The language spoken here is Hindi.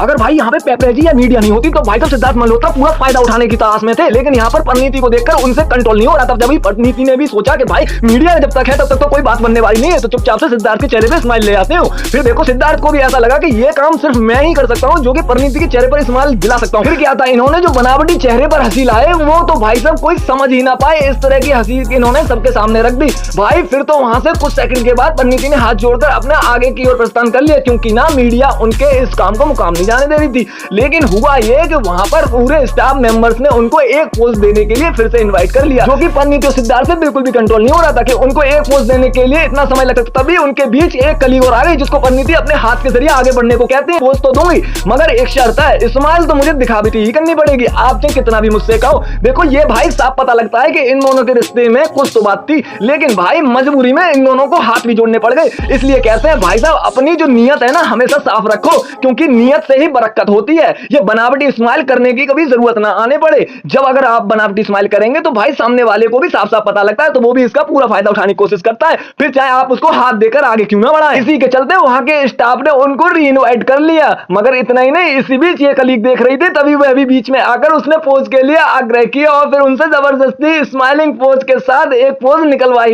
अगर भाई यहाँ पे पेपरेजी या मीडिया नहीं होती तो भाई तो सिद्धार्थ मल्होत्रा पूरा फायदा उठाने की तलाश में थे, लेकिन यहाँ पर परिणीति को देखकर उनसे कंट्रोल नहीं हो रहा। तब जब परिणीति ने भी सोचा कि भाई मीडिया जब तक है तब तक तो कोई बात बनने वाली नहीं है, तो चुपचाप से सिद्धार्थ के चेहरे पे स्माइल ले आते हो। फिर देखो सिद्धार्थ को भी ऐसा लगा कि ये काम सिर्फ मैं ही कर सकता हूँ जो कि परिणीति के चेहरे पर स्माइल दिला सकता हूँ। फिर क्या था, इन्होंने जो बनावटी चेहरे पर हंसी लाए वो तो भाई साहब कोई समझ ही ना पाए, इस तरह की हंसी इन्होंने सबके सामने रख दी भाई। फिर तो वहां से कुछ सेकंड के बाद परिणीति ने हाथ जोड़कर अपने आगे की ओर प्रस्थान कर लिया, क्योंकि ना मीडिया उनके इस काम को मुकाम नहीं जाने दे रही थी। लेकिन हुआ ये कि वहां पर पूरे स्टाफ मेंबर्स ने उनको एक पोज देने के लिए फिर से इनवाइट कर लिया, जो कि परिणीति और सिद्धार्थ से बिल्कुल भी कंट्रोल नहीं हो रहा था कि उनको एक पोज देने के लिए इतना समय लगता। तभी उनके बीच एक कलीग और आ गई जिसको परिणीति अपने हाथ के जरिए आगे बढ़ने को कहते हैं। पोज तो दूंगी मगर एक शर्त है, स्माइल तो मुझे दिखावटी ही करनी पड़ेगी, आप चाहे कितना भी मुझसे कहो। देखो ये भाई साफ पता लगता है कि इन दोनों के रिश्ते में कुछ तो बात थी, लेकिन भाई मजबूरी में इन दोनों को हाथ भी जोड़ने पड़ गए। इसलिए कहते हैं भाई साहब अपनी जो नियत है ना हमेशा साफ रखो, क्योंकि नियत से ही बरकत होती है। ये बनावटी स्माइल करने की कभी जरूरत ना आने पड़े। जब अगर आप बनावटी स्माइल करेंगे तो भाई सामने वाले को भी साफ साफ पता लगता है, तो वो भी इसका पूरा फायदा उठाने की कोशिश करता है, फिर चाहे आप उसको हाथ देकर आगे क्यों ना बढ़ाएं। इसी के चलते वहां के स्टाफ ने उनको रीइनवाइट कर लिया। मगर इतना ही नहीं, इसी बीच ये कलीग देख रही थी, तभी वह भी बीच में आकर उसने पोज के लिए आग्रह किया और फिर उनसे जबरदस्ती स्माइलिंग पोज के साथ एक पोज निकलवाई।